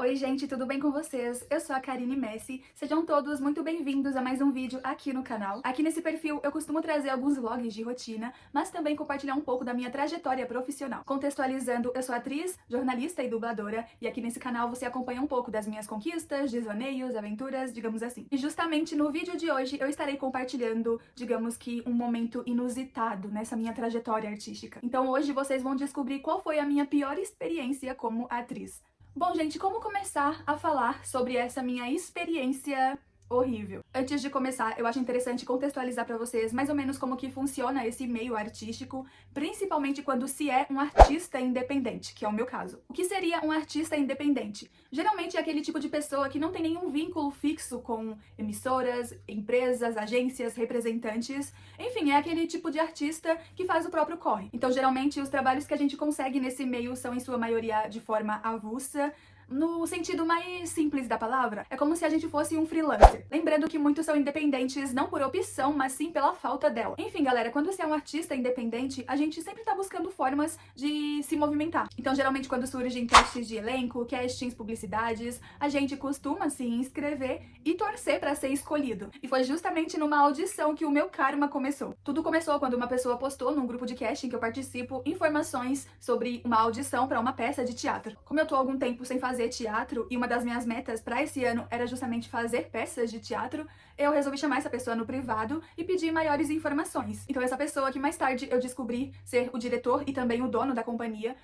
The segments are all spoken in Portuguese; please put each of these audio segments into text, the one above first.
Oi gente, tudo bem com vocês? Eu sou a Karine Messi, sejam todos muito bem-vindos a mais um vídeo aqui no canal. Aqui nesse perfil eu costumo trazer alguns vlogs de rotina, mas também compartilhar um pouco da minha trajetória profissional. Contextualizando, eu sou atriz, jornalista e dubladora, e aqui nesse canal você acompanha um pouco das minhas conquistas, desvaneios, aventuras, digamos assim. E justamente no vídeo de hoje eu estarei compartilhando, digamos que um momento inusitado nessa minha trajetória artística. Então hoje vocês vão descobrir qual foi a minha pior experiência como atriz. Bom, gente, como começar a falar sobre essa minha experiência horrível? Antes de começar, eu acho interessante contextualizar pra vocês mais ou menos como que funciona esse meio artístico, principalmente quando se é um artista independente, que é o meu caso. O que seria um artista independente? Geralmente é aquele tipo de pessoa que não tem nenhum vínculo fixo com emissoras, empresas, agências, representantes, enfim, é aquele tipo de artista que faz o próprio corre. Então, geralmente, os trabalhos que a gente consegue nesse meio são, em sua maioria, de forma avulsa. No sentido mais simples da palavra, é como se a gente fosse um freelancer. Lembrando que muitos são independentes não por opção, mas sim pela falta dela. Enfim, galera, quando você é um artista independente, a gente sempre tá buscando formas de se movimentar. Então, geralmente, quando surgem testes de elenco, castings, publicidades, a gente costuma se inscrever e torcer pra ser escolhido. E foi justamente numa audição que o meu karma começou. Tudo começou quando uma pessoa postou num grupo de casting que eu participo informações sobre uma audição pra uma peça de teatro. Como eu tô há algum tempo sem fazer teatro e uma das minhas metas para esse ano era justamente fazer peças de teatro, eu resolvi chamar essa pessoa no privado e pedir maiores informações. Então essa pessoa, que mais tarde eu descobri ser o diretor e também o dono da companhia,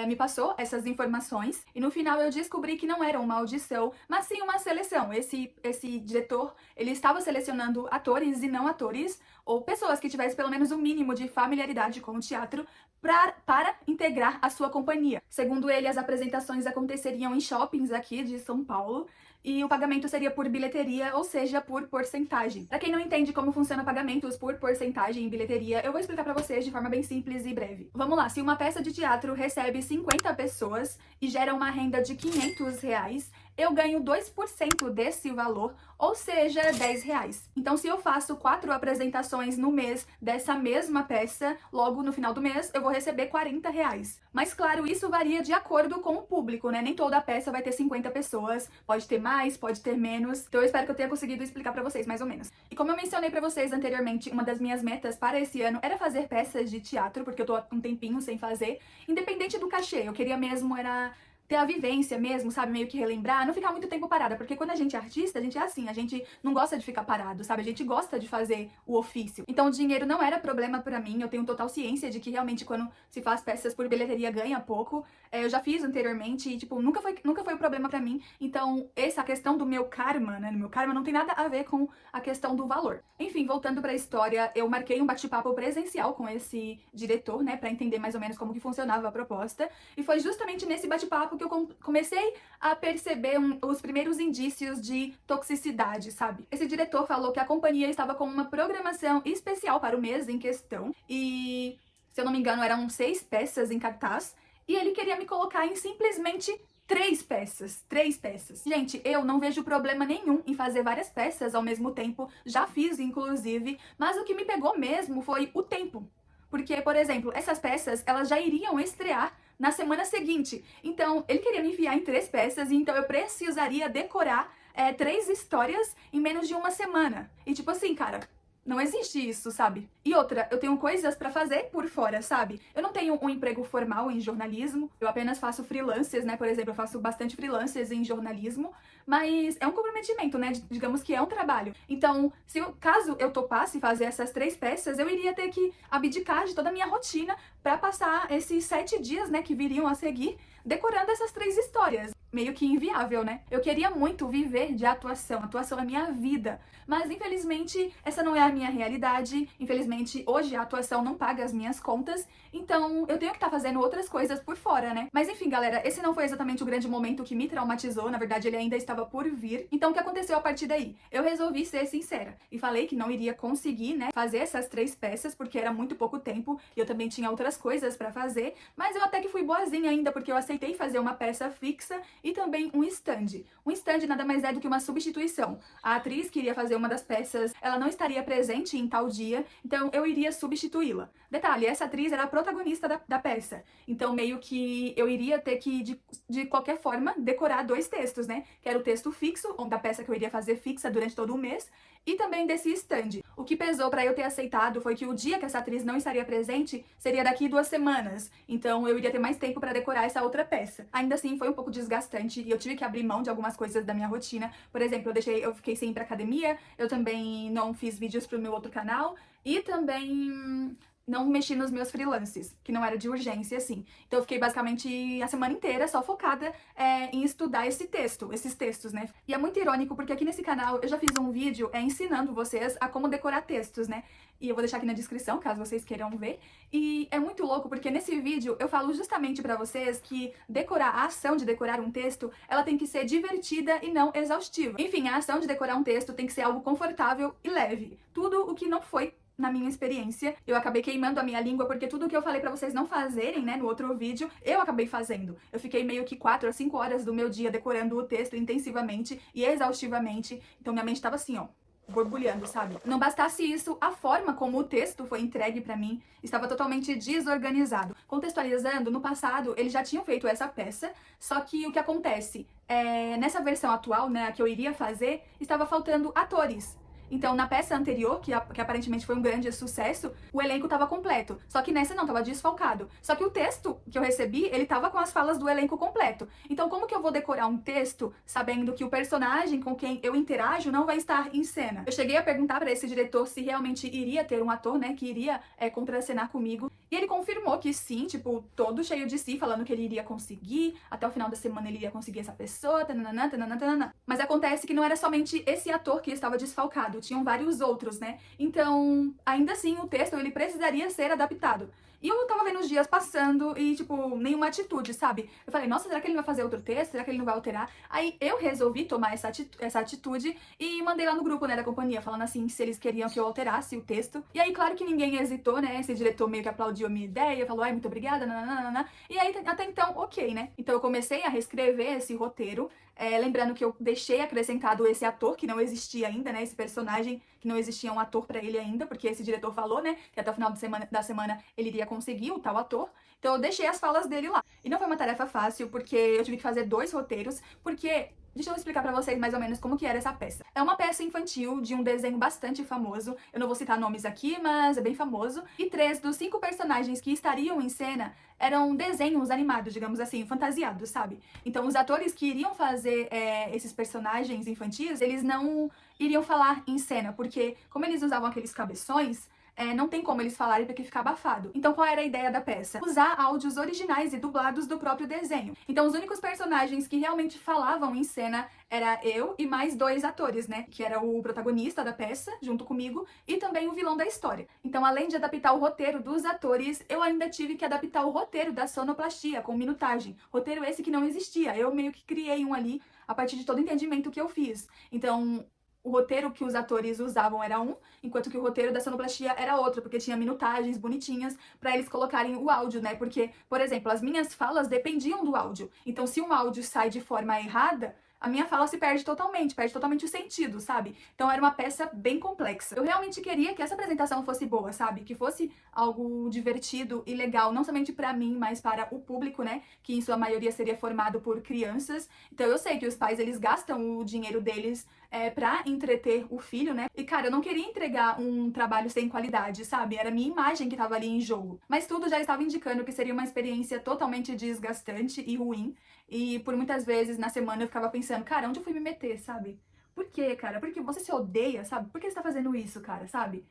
me passou essas informações e no final eu descobri que não era uma audição, mas sim uma seleção. Esse diretor, ele estava selecionando atores e não atores, ou pessoas que tivessem pelo menos um mínimo de familiaridade com o teatro para integrar a sua companhia. Segundo ele, as apresentações aconteceriam em shoppings aqui de São Paulo e o pagamento seria por bilheteria, ou seja, por porcentagem. Pra quem não entende como funciona pagamentos por porcentagem em bilheteria, eu vou explicar pra vocês de forma bem simples e breve. Vamos lá, se uma peça de teatro recebe 50 pessoas e gera uma renda de R$500, eu ganho 2% desse valor, ou seja, R$10. Então, se eu faço 4 apresentações no mês dessa mesma peça, logo no final do mês, eu vou receber R$40. Mas, claro, isso varia de acordo com o público, né? Nem toda peça vai ter 50 pessoas, pode ter mais, pode ter menos. Então, eu espero que eu tenha conseguido explicar pra vocês mais ou menos. E como eu mencionei pra vocês anteriormente, uma das minhas metas para esse ano era fazer peças de teatro, porque eu tô há um tempinho sem fazer, independente do cachê. Eu queria mesmo era ter a vivência mesmo, sabe, meio que relembrar, não ficar muito tempo parada, porque quando a gente é artista, a gente é assim, a gente não gosta de ficar parado, sabe, a gente gosta de fazer o ofício. Então o dinheiro não era problema pra mim, eu tenho total ciência de que realmente quando se faz peças por bilheteria ganha pouco, eu já fiz anteriormente e, tipo, nunca foi um problema pra mim, então essa questão do meu karma, né, no meu karma não tem nada a ver com a questão do valor. Enfim, voltando pra história, eu marquei um bate-papo presencial com esse diretor, né, pra entender mais ou menos como que funcionava a proposta, e foi justamente nesse bate-papo que eu comecei a perceber os primeiros indícios de toxicidade, sabe? Esse diretor falou que a companhia estava com uma programação especial para o mês em questão e, se eu não me engano, eram 6 peças em cartaz e ele queria me colocar em simplesmente 3 peças. Gente, eu não vejo problema nenhum em fazer várias peças ao mesmo tempo, já fiz inclusive, mas o que me pegou mesmo foi o tempo. Porque, por exemplo, essas peças, elas já iriam estrear na semana seguinte. Então, ele queria me enfiar em 3 peças, e então eu precisaria decorar 3 histórias em menos de uma semana. E tipo assim, cara, não existe isso, sabe? E outra, eu tenho coisas pra fazer por fora, sabe? Eu não tenho um emprego formal em jornalismo, eu apenas faço freelancers, né? Por exemplo, eu faço bastante freelancers em jornalismo, mas é um comprometimento, né? Digamos que é um trabalho. Então, caso eu topasse fazer essas 3 peças, eu iria ter que abdicar de toda a minha rotina pra passar esses 7 dias, né, que viriam a seguir, decorando essas 3 histórias. Meio que inviável, né? Eu queria muito viver de atuação é minha vida, mas infelizmente essa não é a minha realidade, infelizmente hoje a atuação não paga as minhas contas, então eu tenho que estar fazendo outras coisas por fora, né? Mas enfim, galera, esse não foi exatamente o grande momento que me traumatizou, na verdade ele ainda estava por vir, então o que aconteceu a partir daí? Eu resolvi ser sincera e falei que não iria conseguir, né, fazer essas 3 peças, porque era muito pouco tempo e eu também tinha outras coisas pra fazer, mas eu até que fui boazinha ainda, porque eu aceitei fazer uma peça fixa e também um stand. Um stand nada mais é do que uma substituição. A atriz que iria fazer uma das peças, ela não estaria presente presente em tal dia, então eu iria substituí-la. Detalhe, essa atriz era a protagonista da peça, então meio que eu iria ter que, de qualquer forma, decorar 2 textos, né? Que era o texto fixo, da peça que eu iria fazer fixa durante todo o mês, e também desse stand. O que pesou pra eu ter aceitado foi que o dia que essa atriz não estaria presente seria daqui 2 semanas, então eu iria ter mais tempo pra decorar essa outra peça. Ainda assim, foi um pouco desgastante e eu tive que abrir mão de algumas coisas da minha rotina. Por exemplo, eu fiquei sem ir pra academia, eu também não fiz vídeos pro meu outro canal e também não mexi nos meus freelances, que não era de urgência, assim. Então eu fiquei basicamente a semana inteira só focada em estudar esses textos, né? E é muito irônico porque aqui nesse canal eu já fiz um vídeo ensinando vocês a como decorar textos, né? E eu vou deixar aqui na descrição, caso vocês queiram ver. E é muito louco porque nesse vídeo eu falo justamente pra vocês que a ação de decorar um texto, ela tem que ser divertida e não exaustiva. Enfim, a ação de decorar um texto tem que ser algo confortável e leve. Tudo o que não foi na minha experiência. Eu acabei queimando a minha língua porque tudo que eu falei pra vocês não fazerem, né, no outro vídeo, eu acabei fazendo. Eu fiquei meio que 4 a 5 horas do meu dia decorando o texto intensivamente e exaustivamente. Então minha mente tava assim, ó, borbulhando, sabe? Não bastasse isso, a forma como o texto foi entregue pra mim estava totalmente desorganizado. Contextualizando, no passado eles já tinham feito essa peça, só que o que acontece nessa versão atual, né, a que eu iria fazer, estava faltando atores. Então, na peça anterior, que aparentemente foi um grande sucesso, o elenco estava completo. Só que nessa não, estava desfalcado. Só que o texto que eu recebi, ele estava com as falas do elenco completo. Então, como que eu vou decorar um texto sabendo que o personagem com quem eu interajo não vai estar em cena? Eu cheguei a perguntar para esse diretor se realmente iria ter um ator, né, que iria contracenar comigo. E ele confirmou que sim, tipo, todo cheio de si, falando que ele iria conseguir, até o final da semana ele iria conseguir essa pessoa, tananã, tananã, tananã. Mas acontece que não era somente esse ator que estava desfalcado, tinham vários outros, né? Então, ainda assim, o texto, ele precisaria ser adaptado. E eu tava vendo os dias passando e, tipo, nenhuma atitude, sabe? Eu falei, nossa, será que ele vai fazer outro texto? Será que ele não vai alterar? Aí eu resolvi tomar essa atitude e mandei lá no grupo, né, da companhia, falando assim, se eles queriam que eu alterasse o texto. E aí, claro que ninguém hesitou, né? Esse diretor meio que aplaudiu a minha ideia, falou, ai, muito obrigada, nananana. E aí, até então, ok, né? Então eu comecei a reescrever esse roteiro, lembrando que eu deixei acrescentado esse ator que não existia ainda, né? Esse personagem que não existia um ator pra ele ainda, porque esse diretor falou, né? Que até o final da semana ele iria conseguir o tal ator. Então eu deixei as falas dele lá. E não foi uma tarefa fácil, porque eu tive que fazer 2 roteiros, porque deixa eu explicar pra vocês mais ou menos como que era essa peça. É uma peça infantil de um desenho bastante famoso. Eu não vou citar nomes aqui, mas é bem famoso. E 3 dos 5 personagens que estariam em cena eram desenhos animados, digamos assim, fantasiados, sabe? Então os atores que iriam fazer esses personagens infantis, eles não iriam falar em cena, porque como eles usavam aqueles cabeções, não tem como eles falarem porque fica abafado. Então qual era a ideia da peça? Usar áudios originais e dublados do próprio desenho. Então os únicos personagens que realmente falavam em cena era eu e mais 2 atores, né? Que era o protagonista da peça, junto comigo, e também o vilão da história. Então além de adaptar o roteiro dos atores, eu ainda tive que adaptar o roteiro da sonoplastia, com minutagem. Roteiro esse que não existia. Eu meio que criei um ali, a partir de todo o entendimento que eu fiz. Então o roteiro que os atores usavam era um, enquanto que o roteiro da sonoplastia era outro, porque tinha minutagens bonitinhas pra eles colocarem o áudio, né? Porque, por exemplo, as minhas falas dependiam do áudio. Então, se um áudio sai de forma errada, a minha fala se perde totalmente o sentido, sabe? Então era uma peça bem complexa. Eu realmente queria que essa apresentação fosse boa, sabe? Que fosse algo divertido e legal, não somente pra mim, mas para o público, né? Que em sua maioria seria formado por crianças. Então eu sei que os pais, eles gastam o dinheiro deles pra entreter o filho, né? E cara, eu não queria entregar um trabalho sem qualidade, sabe? Era a minha imagem que tava ali em jogo. Mas tudo já estava indicando que seria uma experiência totalmente desgastante e ruim. E por muitas vezes na semana eu ficava pensando, cara, onde eu fui me meter, sabe? Por quê, cara? Porque você se odeia, sabe? Por que você tá fazendo isso, cara, sabe?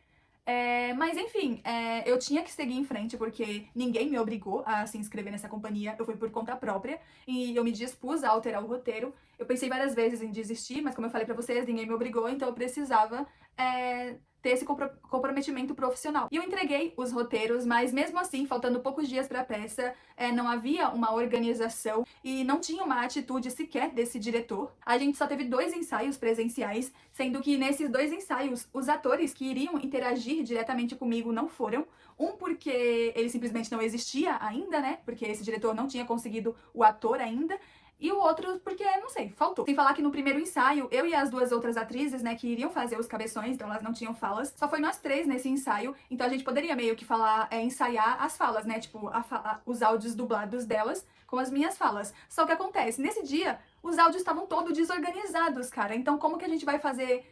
Mas enfim, eu tinha que seguir em frente porque ninguém me obrigou a se inscrever nessa companhia, eu fui por conta própria e eu me dispus a alterar o roteiro. Eu pensei várias vezes em desistir, mas como eu falei pra vocês, ninguém me obrigou, então eu precisava ter esse comprometimento profissional. E eu entreguei os roteiros, mas mesmo assim, faltando poucos dias pra peça, não havia uma organização e não tinha uma atitude sequer desse diretor. A gente só teve 2 ensaios presenciais, sendo que nesses 2 ensaios, os atores que iriam interagir diretamente comigo não foram. Um porque ele simplesmente não existia ainda, né? Porque esse diretor não tinha conseguido o ator ainda. e o outro porque, não sei, faltou. Sem falar que no primeiro ensaio, eu e as duas outras atrizes, né, que iriam fazer os cabeções, então elas não tinham falas, só foi nós três nesse ensaio, então a gente poderia meio que falar, ensaiar as falas, né, tipo, os áudios dublados delas com as minhas falas. Só que acontece, nesse dia, os áudios estavam todos desorganizados, cara, então como que a gente vai fazer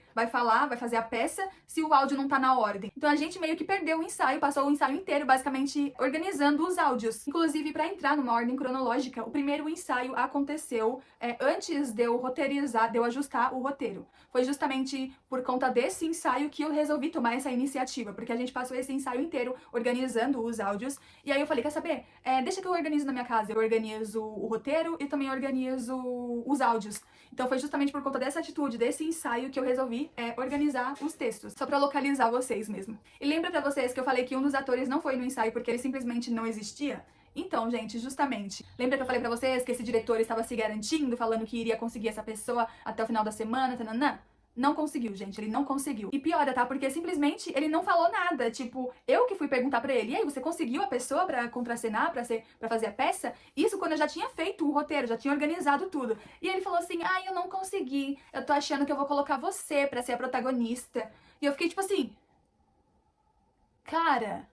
a peça se o áudio não tá na ordem? Então a gente meio que perdeu o ensaio, passou o ensaio inteiro basicamente organizando os áudios. Inclusive, pra entrar numa ordem cronológica, o primeiro ensaio aconteceu antes de eu roteirizar, de eu ajustar o roteiro. Foi justamente por conta desse ensaio que eu resolvi tomar essa iniciativa, porque a gente passou esse ensaio inteiro organizando os áudios, e aí eu falei, quer saber? Deixa que eu organizo na minha casa. Eu organizo o roteiro e também organizo os áudios. Então foi justamente por conta dessa atitude, desse ensaio, que eu resolvi organizar os textos, só pra localizar vocês mesmo. E lembra pra vocês que eu falei que um dos atores não foi no ensaio porque ele simplesmente não existia? Então, gente, justamente, lembra que eu falei pra vocês que esse diretor estava se garantindo, falando que iria conseguir essa pessoa até o final da semana, tananã? Não conseguiu, gente, ele não conseguiu. E piora, tá? Porque simplesmente ele não falou nada. Tipo, eu que fui perguntar pra ele, e aí, você conseguiu a pessoa pra contracenar, pra fazer a peça? Isso quando eu já tinha feito o roteiro, já tinha organizado tudo. E ele falou assim, eu não consegui, eu tô achando que eu vou colocar você pra ser a protagonista. E eu fiquei tipo assim, cara,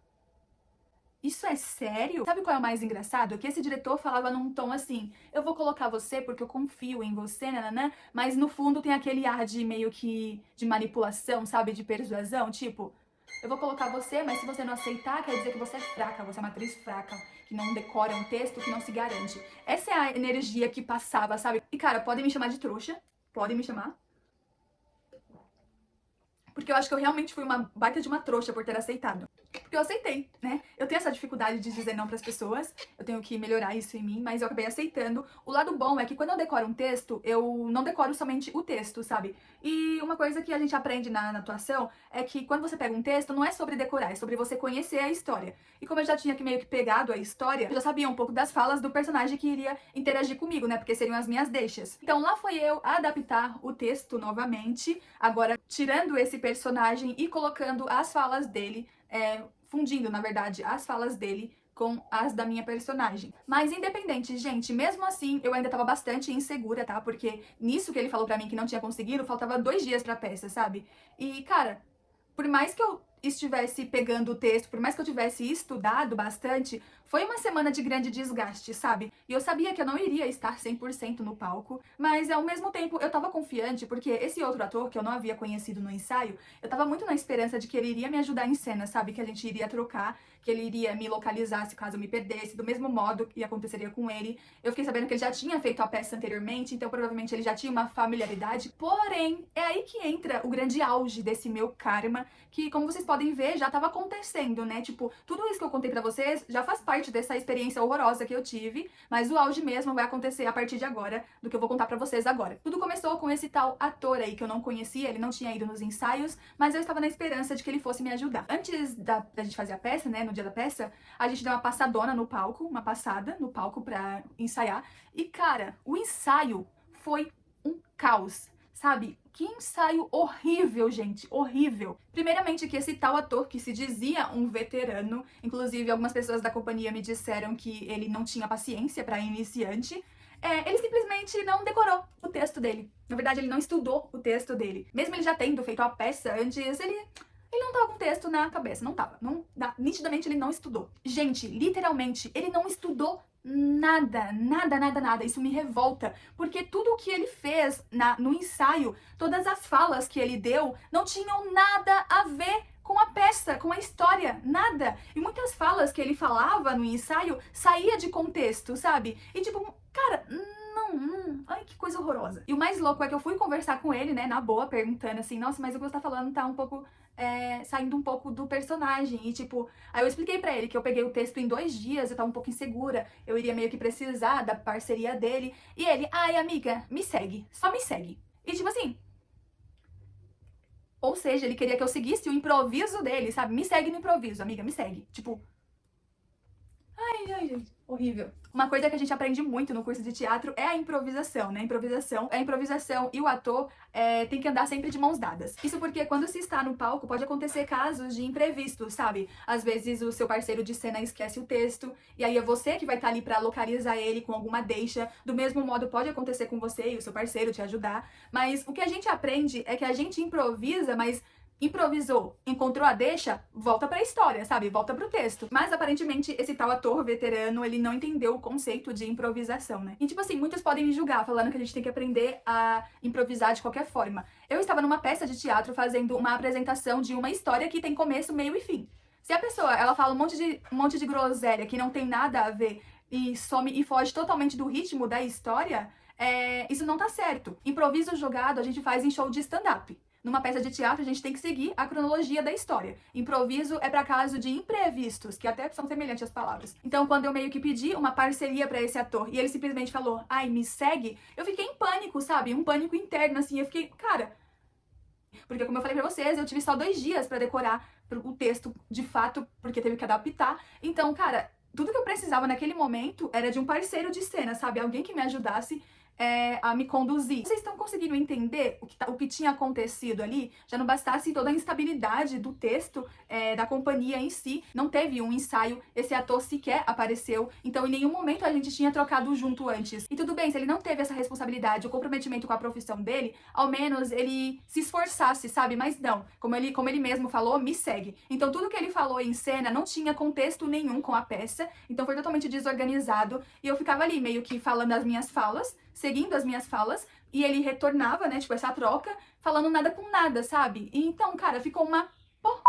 isso é sério? Sabe qual é o mais engraçado? Que esse diretor falava num tom assim, eu vou colocar você porque eu confio em você, nananã, mas no fundo tem aquele ar de meio que de manipulação, sabe? De persuasão, tipo, eu vou colocar você, mas se você não aceitar, quer dizer que você é fraca, você é uma atriz fraca, que não decora um texto, que não se garante. Essa é a energia que passava, sabe? E cara, podem me chamar de trouxa, podem me chamar, porque eu acho que eu realmente fui uma baita de uma trouxa por ter aceitado. Porque eu aceitei, né? Eu tenho essa dificuldade de dizer não pras pessoas, eu tenho que melhorar isso em mim, mas eu acabei aceitando. O lado bom é que quando eu decoro um texto, eu não decoro somente o texto, sabe? E uma coisa que a gente aprende na atuação é que quando você pega um texto, não é sobre decorar, é sobre você conhecer a história. E como eu já tinha meio que pegado a história, eu já sabia um pouco das falas do personagem que iria interagir comigo, né? Porque seriam as minhas deixas. Então lá foi eu adaptar o texto novamente, agora tirando esse personagem e colocando as falas dele, fundindo, na verdade, as falas dele com as da minha personagem. Mas independente, gente, mesmo assim, eu ainda tava bastante insegura, tá? Porque nisso que ele falou pra mim que não tinha conseguido, faltava 2 dias pra peça, sabe? E, cara, por mais que eu estivesse pegando o texto, por mais que eu tivesse estudado bastante, foi uma semana de grande desgaste, sabe? E eu sabia que eu não iria estar 100% no palco, mas ao mesmo tempo eu tava confiante, porque esse outro ator que eu não havia conhecido no ensaio, eu tava muito na esperança de que ele iria me ajudar em cena, sabe? Que a gente iria trocar, que ele iria me localizar se caso eu me perdesse, do mesmo modo que aconteceria com ele. Eu fiquei sabendo que ele já tinha feito a peça anteriormente, então provavelmente ele já tinha uma familiaridade. Porém, é aí que entra o grande auge desse meu karma, que, como vocês podem ver, já tava acontecendo, né? Tipo, tudo isso que eu contei pra vocês já faz parte dessa experiência horrorosa que eu tive, mas o auge mesmo vai acontecer a partir de agora, do que eu vou contar pra vocês agora. Tudo começou com esse tal ator aí que eu não conhecia, ele não tinha ido nos ensaios, mas eu estava na esperança de que ele fosse me ajudar. Antes da gente fazer a peça, né, no dia da peça, a gente deu uma passadona no palco, uma passada no palco pra ensaiar, e cara, o ensaio foi um caos. Sabe? Que ensaio horrível, gente, horrível. Primeiramente que esse tal ator, que se dizia um veterano, inclusive algumas pessoas da companhia me disseram que ele não tinha paciência pra iniciante, ele simplesmente não decorou o texto dele. Na verdade, ele não estudou o texto dele. Mesmo ele já tendo feito a peça antes, ele não tava com o texto na cabeça, não tava. Nitidamente ele não estudou. Gente, literalmente, ele não estudou nada, nada, nada, nada. Isso me revolta, porque tudo o que ele fez no ensaio, todas as falas que ele deu, não tinham nada a ver com a peça, com a história, nada. E muitas falas que ele falava no ensaio saía de contexto, sabe? E tipo, cara, ai, que coisa horrorosa. E o mais louco é que eu fui conversar com ele, né, na boa, perguntando assim, nossa, mas o que você tá falando tá um pouco, saindo um pouco do personagem. E tipo, aí eu expliquei pra ele que eu peguei o texto em 2 dias, eu tava um pouco insegura, eu iria meio que precisar da parceria dele. E ele, ai, amiga, me segue, só me segue. E tipo assim, ou seja, ele queria que eu seguisse o improviso dele, sabe? Me segue no improviso, amiga, me segue. Tipo, ai, gente, horrível. Uma coisa que a gente aprende muito no curso de teatro é a improvisação, né? A improvisação e o ator tem que andar sempre de mãos dadas. Isso porque quando se está no palco pode acontecer casos de imprevistos, sabe? Às vezes o seu parceiro de cena esquece o texto e aí é você que vai estar ali pra localizar ele com alguma deixa. Do mesmo modo pode acontecer com você e o seu parceiro te ajudar. Mas o que a gente aprende é que a gente improvisa, mas improvisou, encontrou a deixa, volta pra história, sabe? Volta pro texto. Mas aparentemente esse tal ator veterano, ele não entendeu o conceito de improvisação, né? E tipo assim, muitos podem me julgar falando que a gente tem que aprender a improvisar de qualquer forma. Eu estava numa peça de teatro fazendo uma apresentação de uma história que tem começo, meio e fim. Se a pessoa, ela fala um monte de groselha que não tem nada a ver e some e foge totalmente do ritmo da história, isso não tá certo. Improviso jogado a gente faz em show de stand-up. Numa peça de teatro, a gente tem que seguir a cronologia da história. Improviso é para caso de imprevistos, que até são semelhantes as palavras. Então, quando eu meio que pedi uma parceria para esse ator e ele simplesmente falou, ai, me segue, eu fiquei em pânico, sabe? Um pânico interno, assim. Eu fiquei, cara... Porque, como eu falei pra vocês, eu tive só 2 dias pra decorar o texto de fato, porque teve que adaptar. Então, cara, tudo que eu precisava naquele momento era de um parceiro de cena, sabe? Alguém que me ajudasse a me conduzir. Vocês estão conseguindo entender o que tinha acontecido ali? Já não bastasse toda a instabilidade do texto, da companhia em si, não teve um ensaio, esse ator sequer apareceu, então em nenhum momento a gente tinha trocado junto antes. E tudo bem, se ele não teve essa responsabilidade, o comprometimento com a profissão dele, ao menos ele se esforçasse, sabe? Mas não, como ele mesmo falou, me segue. Então tudo que ele falou em cena não tinha contexto nenhum com a peça, então foi totalmente desorganizado, e eu ficava ali meio que falando as minhas falas, seguindo as minhas falas, e ele retornava, né, tipo, essa troca, falando nada com nada, sabe? E então, cara, ficou uma porra.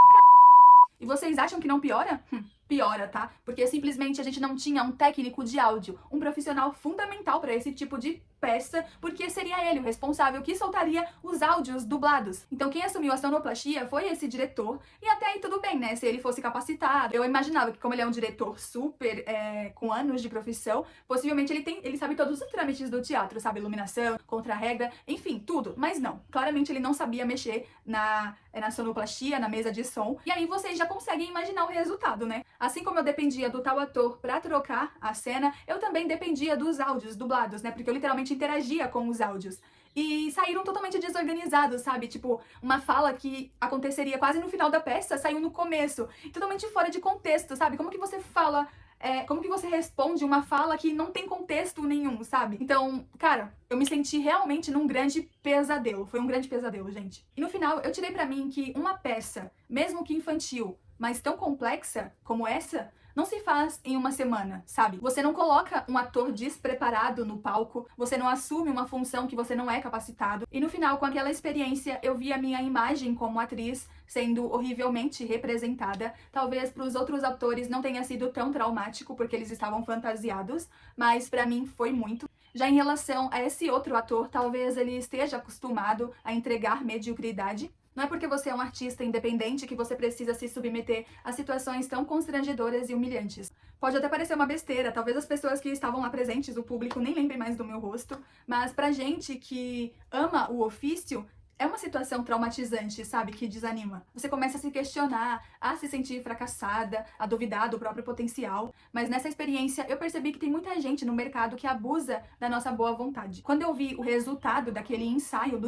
E vocês acham que não piora? Piora, tá? Porque simplesmente a gente não tinha um técnico de áudio, um profissional fundamental para esse tipo de peça, porque seria ele o responsável que soltaria os áudios dublados. Então quem assumiu a sonoplastia foi esse diretor, e até aí tudo bem, né? Se ele fosse capacitado. Eu imaginava que como ele é um diretor super, com anos de profissão, possivelmente ele sabe todos os trâmites do teatro, sabe? Iluminação, contra-regra, enfim, tudo. Mas não, claramente ele não sabia mexer na sonoplastia, na mesa de som. E aí vocês já conseguem imaginar o resultado, né? Assim como eu dependia do tal ator pra trocar a cena, eu também dependia dos áudios dublados, né? Porque eu literalmente interagia com os áudios. E saíram totalmente desorganizados, sabe? Tipo, uma fala que aconteceria quase no final da peça saiu no começo. Totalmente fora de contexto, sabe? Como que você fala... como que você responde uma fala que não tem contexto nenhum, sabe? Então, cara, eu me senti realmente num grande pesadelo. Foi um grande pesadelo, gente. E no final, eu tirei pra mim que uma peça, mesmo que infantil, mas tão complexa como essa, não se faz em uma semana, sabe? Você não coloca um ator despreparado no palco, você não assume uma função que você não é capacitado. E no final, com aquela experiência, eu vi a minha imagem como atriz sendo horrivelmente representada. Talvez para os outros atores não tenha sido tão traumático, porque eles estavam fantasiados, mas pra mim foi muito. Já em relação a esse outro ator, talvez ele esteja acostumado a entregar mediocridade. Não é porque você é um artista independente que você precisa se submeter a situações tão constrangedoras e humilhantes. Pode até parecer uma besteira, talvez as pessoas que estavam lá presentes, o público, nem lembrem mais do meu rosto, mas pra gente que ama o ofício, é uma situação traumatizante, sabe? Que desanima. Você começa a se questionar, a se sentir fracassada, a duvidar do próprio potencial. Mas nessa experiência eu percebi que tem muita gente no mercado que abusa da nossa boa vontade. Quando eu vi o resultado daquele ensaio,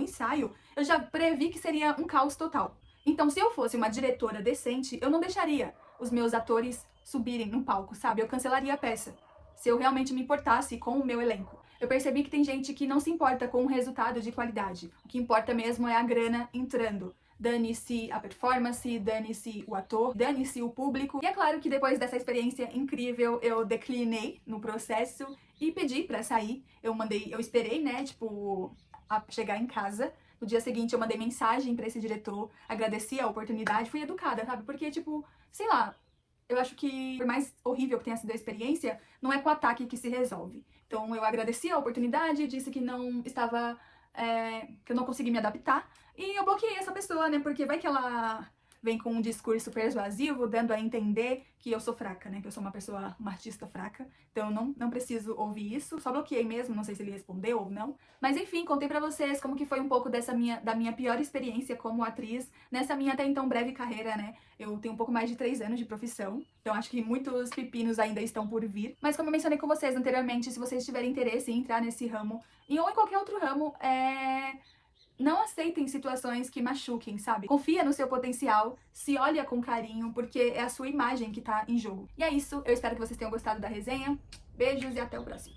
eu já previ que seria um caos total. Então, se eu fosse uma diretora decente, eu não deixaria os meus atores subirem no palco, sabe? Eu cancelaria a peça, se eu realmente me importasse com o meu elenco. Eu percebi que tem gente que não se importa com o resultado de qualidade. O que importa mesmo é a grana entrando. Dane-se a performance, dane-se o ator, dane-se o público. E é claro que depois dessa experiência incrível, eu declinei no processo e pedi pra sair. Eu esperei, né, tipo, a chegar em casa. No dia seguinte eu mandei mensagem pra esse diretor, agradeci a oportunidade, fui educada, sabe? Porque, tipo, sei lá, eu acho que, por mais horrível que tenha sido a experiência, não é com ataque que se resolve. Então eu agradeci a oportunidade, disse que não estava... que eu não consegui me adaptar. E eu bloqueei essa pessoa, né? Porque vai que ela vem com um discurso persuasivo, dando a entender que eu sou fraca, né? Que eu sou uma artista fraca. Então eu não preciso ouvir isso. Só bloqueei mesmo, não sei se ele respondeu ou não. Mas enfim, contei pra vocês como que foi um pouco da minha pior experiência como atriz nessa minha até então breve carreira, né? Eu tenho um pouco mais de 3 anos de profissão, então acho que muitos pepinos ainda estão por vir. Mas como eu mencionei com vocês anteriormente, se vocês tiverem interesse em entrar nesse ramo, ou em qualquer outro ramo, não aceitem situações que machuquem, sabe? Confia no seu potencial, se olha com carinho, porque é a sua imagem que tá em jogo. E é isso, eu espero que vocês tenham gostado da resenha. Beijos e até o próximo.